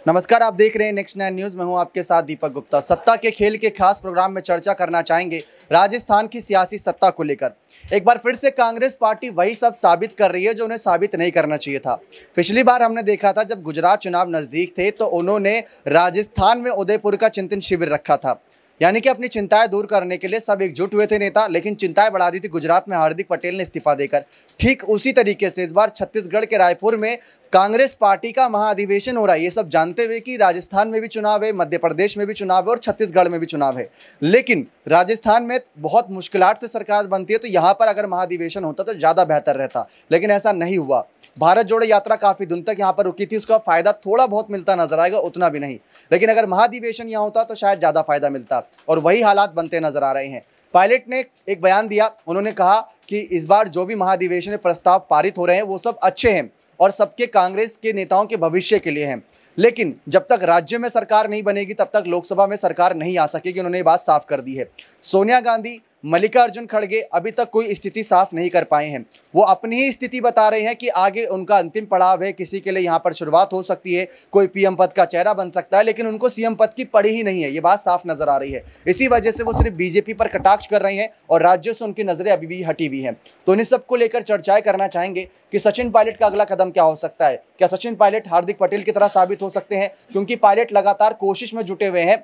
नमस्कार, आप देख रहे हैं नेक्स्ट 9 न्यूज़। मैं हूं आपके साथ दीपक गुप्ता। सत्ता के खेल के खास प्रोग्राम में चर्चा करना चाहेंगे राजस्थान की सियासी सत्ता को लेकर। एक बार फिर से कांग्रेस पार्टी वही सब साबित कर रही है जो उन्हें साबित नहीं करना चाहिए था। पिछली बार हमने देखा था जब गुजरात चुनाव नजदीक थे तो उन्होंने राजस्थान में उदयपुर का चिंतन शिविर रखा था, यानी कि अपनी चिंताएं दूर करने के लिए सब एकजुट हुए थे नेता, लेकिन चिंताएं बढ़ा दी थी गुजरात में हार्दिक पटेल ने इस्तीफा देकर। ठीक उसी तरीके से इस बार छत्तीसगढ़ के रायपुर में कांग्रेस पार्टी का महाधिवेशन हो रहा है, ये सब जानते हुए कि राजस्थान में भी चुनाव है, मध्य प्रदेश में भी चुनाव है और छत्तीसगढ़ में भी चुनाव है। लेकिन राजस्थान में बहुत मुश्किलात से सरकार बनती है, तो यहाँ पर अगर महाधिवेशन होता तो ज़्यादा बेहतर रहता, लेकिन ऐसा नहीं हुआ। भारत जोड़ो यात्रा काफ़ी दिन तक यहाँ पर रुकी थी, उसका फ़ायदा थोड़ा बहुत मिलता नजर आएगा, उतना भी नहीं। लेकिन अगर महाधिवेशन यहाँ होता तो शायद ज़्यादा फायदा मिलता, और वही हालात बनते नजर आ रहे हैं। पायलट ने एक बयान दिया, उन्होंने कहा कि इस बार जो भी महाधिवेशन प्रस्ताव पारित हो रहे हैं वो सब अच्छे हैं और सबके कांग्रेस के नेताओं के भविष्य के लिए हैं, लेकिन जब तक राज्य में सरकार नहीं बनेगी तब तक लोकसभा में सरकार नहीं आ सकेगी। उन्होंने ये बात साफ कर दी है। सोनिया गांधी, मल्लिकार्जुन खड़गे अभी तक कोई स्थिति साफ नहीं कर पाए हैं। वो अपनी ही स्थिति बता रहे हैं कि आगे उनका अंतिम पड़ाव है, किसी के लिए यहाँ पर शुरुआत हो सकती है, कोई पीएम पद का चेहरा बन सकता है, लेकिन उनको सीएम पद की पड़ी ही नहीं है। ये बात साफ नजर आ रही है। इसी वजह से वो सिर्फ बीजेपी पर कटाक्ष कर रहे हैं और राज्यों से उनकी नजरें अभी भी हटी हुई हैं। तो इन सबको लेकर चर्चाएं करना चाहेंगे कि सचिन पायलट का अगला कदम क्या हो सकता है। क्या सचिन पायलट हार्दिक पटेल की तरह साबित हो सकते हैं, क्योंकि पायलट लगातार कोशिश में जुटे हुए हैं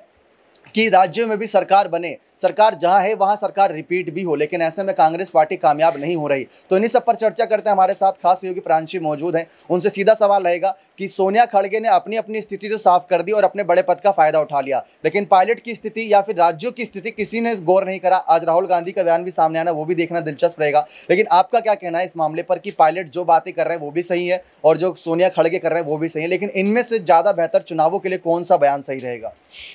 कि राज्यों में भी सरकार बने, सरकार जहां है वहां सरकार रिपीट भी हो, लेकिन ऐसे में कांग्रेस पार्टी कामयाब नहीं हो रही। तो इन्हीं सब पर चर्चा करते हैं। हमारे साथ खास सहयोगी प्रांशी मौजूद हैं, उनसे सीधा सवाल रहेगा कि सोनिया खड़गे ने अपनी अपनी स्थिति तो साफ कर दी और अपने बड़े पद का फायदा उठा लिया, लेकिन पायलट की स्थिति या फिर राज्यों की स्थिति किसी ने गौर नहीं करा। आज राहुल गांधी का बयान भी सामने आना, वो भी देखना दिलचस्प रहेगा। लेकिन आपका क्या कहना है इस मामले पर कि पायलट जो बातें कर रहे हैं वो भी सही है और जो सोनिया खड़गे कर रहे हैं वो भी सही है, लेकिन इनमें से ज़्यादा बेहतर चुनावों के लिए कौन सा बयान सही रहेगा?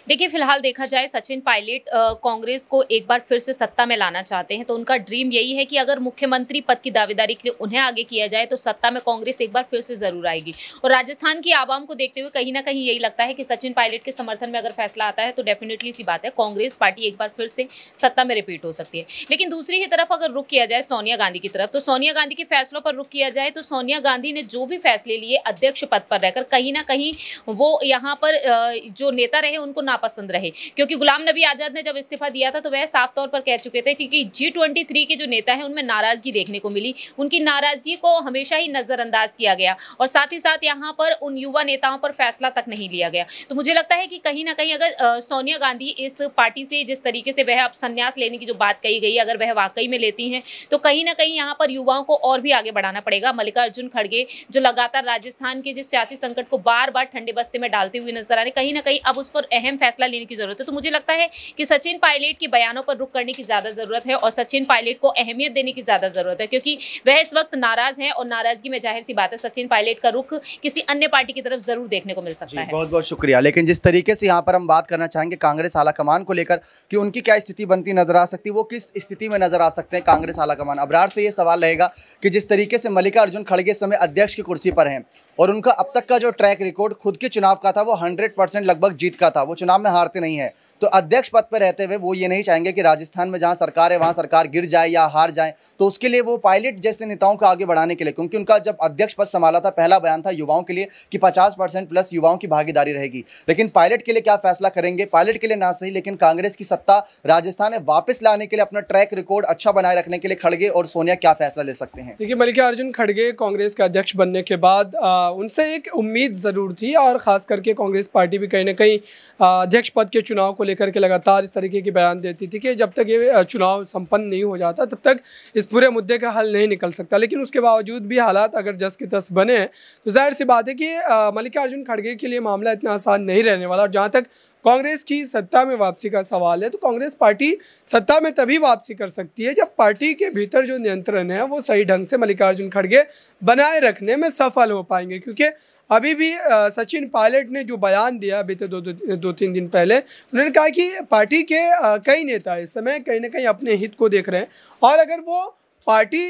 देखिए, फिलहाल देखा जाए सचिन पायलट कांग्रेस को एक बार फिर से सत्ता में लाना चाहते हैं, तो उनका ड्रीम यही है कि अगर मुख्यमंत्री पद की दावेदारी के लिए उन्हें आगे किया जाए तो सत्ता में कांग्रेस एक बार फिर से जरूर आएगी। और राजस्थान की आवाम को देखते हुए कहीं ना कहीं यही लगता है कि सचिन पायलट के समर्थन में अगर फैसला आता है तो डेफिनेटली सी बात है कांग्रेस पार्टी एक बार फिर से सत्ता में रिपीट हो सकती है। लेकिन दूसरी ही तरफ अगर रुख किया जाए सोनिया गांधी की तरफ, तो सोनिया गांधी के फैसलों पर रुख किया जाए तो सोनिया गांधी ने जो भी फैसले लिए अध्यक्ष पद पर रहकर, कहीं ना कहीं वो यहाँ पर जो नेता रहे उनको नापसंद रहे, क्योंकि गुलाम नबी आजाद ने जब इस्तीफा दिया था तो वह साफ तौर पर कह चुके थे कि G23 के जो नेता हैं उनमें नाराजगी देखने को मिली। उनकी नाराजगी को हमेशा ही नजरअंदाज किया गया और साथ ही साथ यहाँ पर उन युवा नेताओं पर फैसला तक नहीं लिया गया। तो मुझे लगता है कि कहीं ना कहीं अगर सोनिया गांधी इस पार्टी से जिस तरीके से वह अब संन्यास लेने की जो बात कही गई, अगर वह वाकई में लेती हैं तो कहीं ना कहीं यहाँ पर युवाओं को और भी आगे बढ़ाना पड़ेगा। मल्लिकार्जुन खड़गे जो लगातार राजस्थान के जिस सियासी संकट को बार बार ठंडे बस्ते में डालते हुए नजर आ रहे, कहीं ना कहीं अब उस पर अहम फैसला लेने की जरूरत है। तो मुझे लगता है कि सचिन पायलट के बयानों पर रुख करने की ज्यादा जरूरत है और सचिन पायलट को अहमियत देने की ज्यादा जरूरत है, क्योंकि वह इस वक्त नाराज हैं और नाराजगी में जाहिर सी बात है सचिन पायलट का रुख किसी अन्य पार्टी की तरफ जरूर देखने को मिल सकता है। बहुत बहुत शुक्रिया। लेकिन जिस तरीके से यहाँ पर हम बात करना चाहेंगे कांग्रेस आला कमान को लेकर कि उनकी क्या स्थिति बनती नजर आ सकती है, वो किस स्थिति में नजर आ सकते हैं कांग्रेस आला कमान। अबरार से ये सवाल रहेगा कि जिस तरीके से मल्लिकार्जुन खड़गे समय अध्यक्ष की कुर्सी पर हैं और उनका अब तक का जो ट्रैक रिकॉर्ड खुद के चुनाव का था वो 100% लगभग जीत का था, वो चुनाव में हारते नहीं है, तो अध्यक्ष पद पर रहते हुए वो ये नहीं चाहेंगे कि राजस्थान में जहां सरकार है वहां सरकार गिर जाए या हार जाए। तो उसके लिए वो पायलट जैसे नेताओं को आगे बढ़ाने के लिए, क्योंकि उनका जब अध्यक्ष पद संभाला था पहला बयान था युवाओं के लिए कि 50% प्लस युवाओं की भागीदारी रहेगी, लेकिन पायलट के लिए क्या फैसला करेंगे? पायलट के लिए ना सही, लेकिन कांग्रेस की सत्ता राजस्थान में वापस लाने के लिए, अपना ट्रैक रिकॉर्ड अच्छा बनाए रखने के लिए खड़गे और सोनिया क्या फैसला ले सकते हैं? देखिए, मल्लिकार्जुन खड़गे कांग्रेस के अध्यक्ष बनने के बाद उनसे एक उम्मीद ज़रूर थी और ख़ास करके कांग्रेस पार्टी भी कहीं ना कहीं अध्यक्ष पद के चुनाव को लेकर के लगातार इस तरीके के बयान देती थी कि जब तक ये चुनाव संपन्न नहीं हो जाता तब तक इस पूरे मुद्दे का हल नहीं निकल सकता। लेकिन उसके बावजूद भी हालात अगर जस की तस बने तो जाहिर सी बात है कि मल्लिकार्जुन खड़गे के लिए मामला इतना आसान नहीं रहने वाला। और जहाँ तक कांग्रेस की सत्ता में वापसी का सवाल है तो कांग्रेस पार्टी सत्ता में तभी वापसी कर सकती है जब पार्टी के भीतर जो नियंत्रण है वो सही ढंग से मल्लिकार्जुन खड़गे बनाए रखने में सफल हो पाएंगे। क्योंकि अभी भी सचिन पायलट ने जो बयान दिया बीते दो तीन दिन पहले, उन्होंने कहा कि पार्टी के कई नेता इस समय कहीं ना कहीं अपने हित को देख रहे हैं और अगर वो पार्टी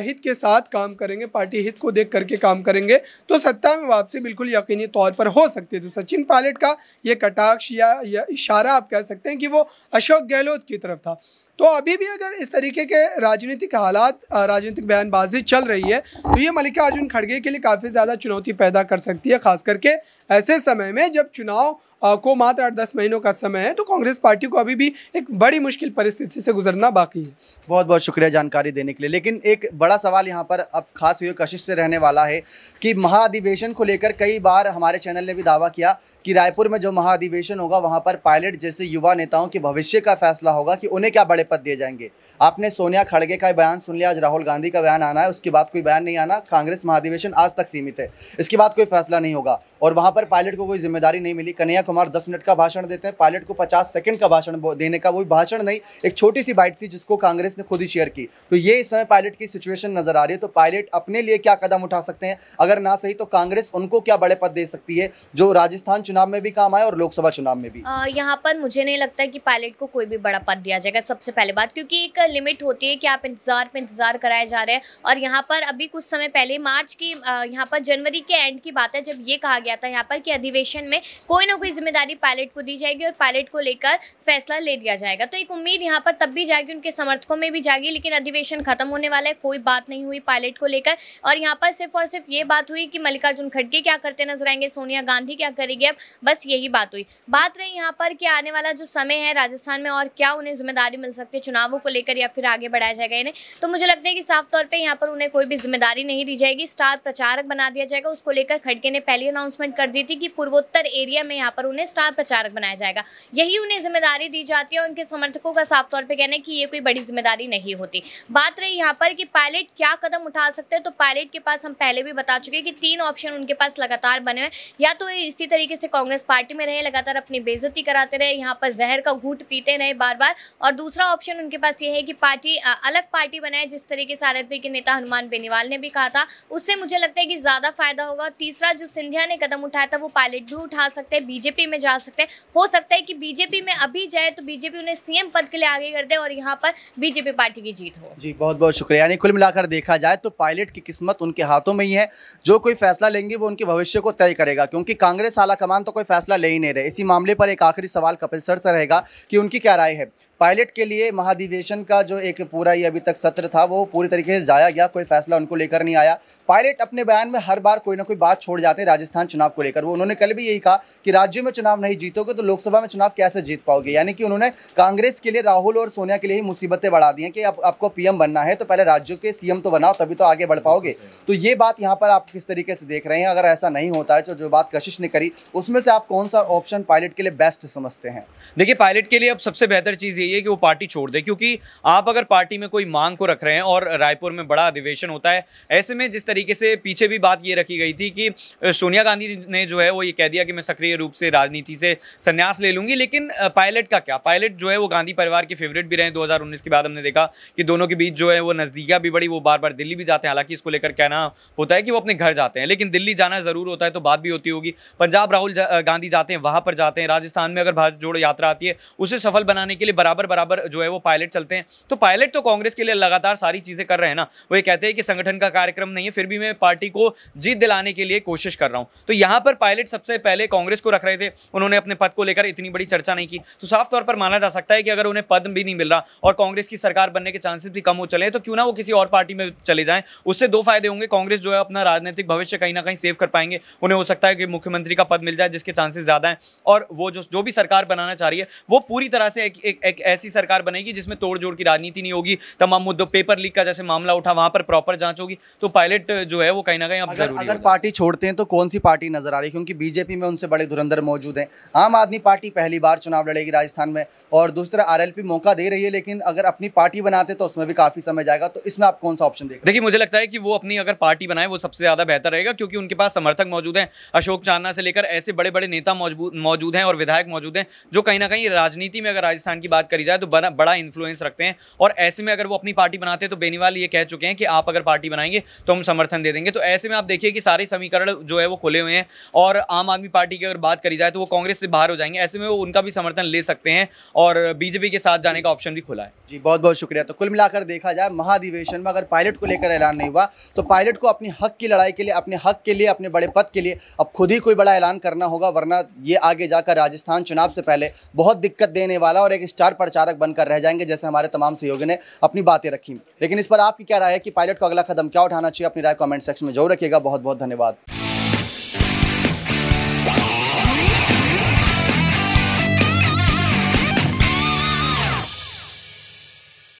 हित के साथ काम करेंगे, पार्टी हित को देख करके काम करेंगे तो सत्ता में वापसी बिल्कुल यकीनी तौर पर हो सकती है। तो सचिन पायलट का ये कटाक्ष या इशारा आप कह सकते हैं कि वो अशोक गहलोत की तरफ था। तो अभी भी अगर इस तरीके के राजनीतिक हालात, राजनीतिक बयानबाजी चल रही है तो ये मल्लिकार्जुन खड़गे के लिए काफ़ी ज़्यादा चुनौती पैदा कर सकती है, खास करके ऐसे समय में जब चुनाव को मात्र 8-10 महीनों का समय है। तो कांग्रेस पार्टी को अभी भी एक बड़ी मुश्किल परिस्थिति से गुजरना बाकी है। बहुत बहुत शुक्रिया जानकारी देने के लिए। लेकिन एक बड़ा सवाल यहाँ पर अब खास हुए कशिश से रहने वाला है कि महाधिवेशन को लेकर कई बार हमारे चैनल ने भी दावा किया कि रायपुर में जो महाधिवेशन होगा वहाँ पर पायलट जैसे युवा नेताओं के भविष्य का फैसला होगा कि उन्हें क्या बड़े पद दिए जाएंगे। आपने सोनिया खड़गे का बयान सुन लिया, आज राहुल गांधी का बयान आना है, उसके बाद कोई बयान नहीं आना। कांग्रेस महाधिवेशन आज तक सीमित है, इसके बाद कोई फैसला नहीं होगा और वहाँ पर पायलट को कोई जिम्मेदारी नहीं मिली। कन्हैया कुमार 10 मिनट का भाषण देते हैं, पायलट को 50 सेकंड का भाषण देने का, वो भाषण नहीं, एक छोटी सी बाइट थी जिसको कांग्रेस ने खुद ही शेयर की। तो ये इस समय पायलट की सिचुएशन नजर आ रही है। तो पायलट अपने लिए क्या कदम उठा सकते हैं, अगर ना सही तो कांग्रेस उनको क्या बड़े पद दे सकती है जो राजस्थान चुनाव में भी काम आए और लोकसभा चुनाव में भी। यहाँ पर मुझे नहीं लगता कि पायलट को कोई भी बड़ा पद दिया जाएगा, सबसे पहले बात, क्योंकि एक लिमिट होती है कि आप इंतजार पे इंतजार कराए जा रहे हैं। और यहाँ पर अभी कुछ समय पहले मार्च की, यहाँ पर जनवरी के एंड की बात है, जब ये कहा गया था यहाँ पर कि अधिवेशन में कोई ना कोई जिम्मेदारी पायलट को दी जाएगी और पायलट को लेकर फैसला ले दिया जाएगा। तो एक उम्मीद यहाँ पर तब भी जाएगी, उनके समर्थकों में भी जाएगी। लेकिन अधिवेशन खत्म होने वाला है, कोई बात नहीं हुई पायलट को लेकर। और यहाँ पर सिर्फ और सिर्फ ये बात हुई कि मल्लिकार्जुन खड़गे क्या करते नजर आएंगे, सोनिया गांधी क्या करेगी, अब बस यही बात हुई। बात रही यहाँ पर कि आने वाला जो समय है राजस्थान में और क्या उन्हें जिम्मेदारी मिल सकती है चुनावों को लेकर या फिर आगे बढ़ाया जाएगा इन्हें, तो मुझे लगता है कि साफ तौर पर यहाँ पर उन्हें कोई भी जिम्मेदारी नहीं दी जाएगी। स्टार प्रचारक बना दिया जाएगा। उसको लेकर खड़गे ने पहली अनाउंसमेंट कर दी थी कि पूर्वोत्तर एरिया में यहाँ पर उन्हें स्टार प्रचारक बनाया जाएगा, यही उन्हें जिम्मेदारी दी जाती है। उनके समर्थकों का साफ तौर पे कहना है कि ये कोई बड़ी जिम्मेदारी नहीं होती। बात रही यहाँ पर कि पायलट क्या कदम उठा सकते हैं, तो पायलट के पास हम पहले भी बता चुके हैं कि 3 ऑप्शन उनके पास लगातार बने हुए। या तो इसी तरीके से कांग्रेस पार्टी में रहे, लगातार अपनी बेइज्जती कराते रहे, यहाँ पर जहर का घूंट पीते रहे बार बार, और दूसरा ऑप्शन उनके पास ये है कि पार्टी अलग पार्टी बनाए, जिस तरीके से आरएलपी के नेता हनुमान बेनीवाल ने भी कहा था, उससे मुझे लगता है कि ज्यादा फायदा होगा। तीसरा जो सिंधिया ने कदम उठाया था वो पायलट भी उठा सकते हैं, बीजेपी में जा सकते हैं। हो सकता है कि बीजेपी में अभी जाए तो बीजेपी उन्हें सीएम पद के लिए आगे कर दे और यहाँ पर बीजेपी पार्टी की जीत हो। जी बहुत बहुत शुक्रिया। यानी कुल मिलाकर देखा जाए तो पायलट की किस्मत उनके हाथों में ही है, जो कोई फैसला लेंगे वो उनके भविष्य को तय करेगा, क्योंकि कांग्रेस आला कमान तो कोई फैसला ले ही नहीं रहे। इसी मामले पर एक आखिरी सवाल कपिल सर से रहेगा कि उनकी क्या राय है। पायलट के लिए महाधिवेशन का जो एक पूरा ही अभी तक सत्र था वो पूरी तरीके से जाया गया, कोई फैसला उनको लेकर नहीं आया। पायलट अपने बयान में हर बार कोई ना कोई बात छोड़ जाते हैं राजस्थान चुनाव को लेकर। वो उन्होंने कल भी यही कहा कि राज्य में चुनाव नहीं जीतोगे तो लोकसभा में चुनाव कैसे जीत पाओगे। यानी कि उन्होंने कांग्रेस के लिए, राहुल और सोनिया के लिए ही मुसीबतें बढ़ा दी हैं कि अब आपको पीएम बनना है तो पहले राज्यों के सीएम तो बनाओ, तभी तो आगे बढ़ पाओगे। तो ये बात यहाँ पर आप किस तरीके से देख रहे हैं? अगर ऐसा नहीं होता है तो जो बात कशिश ने करी उसमें से आप कौन सा ऑप्शन पायलट के लिए बेस्ट समझते हैं? देखिए, पायलट के लिए अब सबसे बेहतर चीज़ यही है कि वो पार्टी छोड़ दे, क्योंकि आप अगर पार्टी में कोई मांग को रख रहे हैं और रायपुर में बड़ा अधिवेशन होता है, ऐसे में जिस तरीके से पीछे भी बात ये रखी गई थी कि सोनिया गांधी ने जो है वो ये कह दिया कि मैं सक्रिय रूप से राजनीति से संन्यास ले लूंगी, लेकिन पायलट का क्या? पायलट जो है वो गांधी परिवार के फेवरेट भी रहे। 2019 के बाद हमने देखा कि दोनों के बीच जो है वो नज़दीकियाँ भी बढ़ी, वो बार बार दिल्ली भी जाते हैं। हालांकि इसको लेकर कहना होता है कि वो अपने घर जाते हैं, लेकिन दिल्ली जाना जरूर होता है तो बात भी होती होगी। पंजाब राहुल गांधी जाते हैं, वहां पर जाते हैं। राजस्थान में अगर भारत जोड़ो यात्रा आती है, उसे सफल बनाने के लिए बराबर बराबर जो है वो पायलट चलते हैं। तो पायलट तो कांग्रेस के लिए लगातार सारी चीजें कर रहे हैं ना। वो ये कहते हैं कि संगठन का कार्यक्रम नहीं है, फिर भी मैं पार्टी को जीत दिलाने के लिए कोशिश कर रहा हूं। तो यहां पर पायलट सबसे पहले कांग्रेस को रख रहे थे, उन्होंने अपने पद को लेकर इतनी बड़ी चर्चा नहीं की। तो साफ तौर पर माना जा सकता है कि अगर उन्हें पद भी नहीं मिल रहा और कांग्रेस की सरकार बनने के चांसेस भी कम हो चले, तो क्यों ना वो किसी और पार्टी में चले जाएं। उससे 2 फायदे होंगे। कांग्रेस जो है अपना राजनीतिक भविष्य कहीं ना कहीं सेव कर पाएंगे। उन्हें हो सकता है कि मुख्यमंत्री का पद मिल जाए, जिसके चांसेस ज्यादा हैं, और वो जो भी सरकार बनाना चाह रही है वो पूरी तरह से एक ऐसी सरकार बनेगी जिसमें तोड़ जोड़ की राजनीति नहीं होगी। तमाम मुद्दों, पेपर लीक का जैसे मामला उठा, वहां पर प्रॉपर जांच होगी। तो पायलट जो है वो कहीं ना कहीं अब जरूरी अगर पार्टी छोड़ते हैं तो कौन सी पार्टी नजर आ रही है? क्योंकि बीजेपी में उनसे बड़े धुरंधर मौजूद हैं। आम आदमी पार्टी पहली बार चुनाव लड़ेगी राजस्थान में, और दूसरा आरएलपी मौका दे रही है, लेकिन अगर अपनी पार्टी बनाते तो उसमें भी काफी समय जाएगा। तो इसमें आप कौन सा ऑप्शन देखें? देखिए, मुझे लगता है कि वो अपनी अगर पार्टी बनाए वो सबसे ज्यादा बेहतर रहेगा, क्योंकि उनके पास समर्थक मौजूद हैं। अशोक चांदना से लेकर ऐसे बड़े बड़े नेता मौजूद हैं और विधायक मौजूद हैं जो कहीं ना कहीं राजनीति में अगर राजस्थान की बात करी जाए तो बड़ा इन्फ्लुएंस रखते हैं। और ऐसे में अगर वो अपनी पार्टी बनाते हैं तो बेनीवाल ये कह चुके हैं कि आप अगर पार्टी बनाएंगे तो हम समर्थन दे देंगे। तो ऐसे में आप देखिए कि सारे समीकरण जो है वो खुले हुए हैं। और आम आदमी पार्टी की अगर बात करी जाए तो वो कांग्रेस से बाहर हो जाएंगे, ऐसे में वो उनका भी समर्थन ले सकते हैं और बीजेपी के साथ जाने का ऑप्शन भी खुला है। जी बहुत बहुत शुक्रिया। तो कुल मिलाकर देखा जाए महाधिवेशन में अगर पायलट को लेकर ऐलान नहीं हुआ तो पायलट को अपनी हक की लड़ाई के लिए, अपने हक के लिए, अपने बड़े पद के लिए अब खुद ही कोई बड़ा ऐलान करना होगा, वरना ये आगे जाकर राजस्थान चुनाव से पहले बहुत दिक्कत देने वाला और एक स्टार प्रचारक बनकर कर रह जाएंगे, जैसे हमारे तमाम सहयोगियों ने अपनी बातें रखी। लेकिन इस पर आपकी क्या राय है कि पायलट को अगला कदम क्या उठाना चाहिए? अपनी राय कमेंट सेक्शन में जरूर रखिएगा। बहुत बहुत धन्यवाद।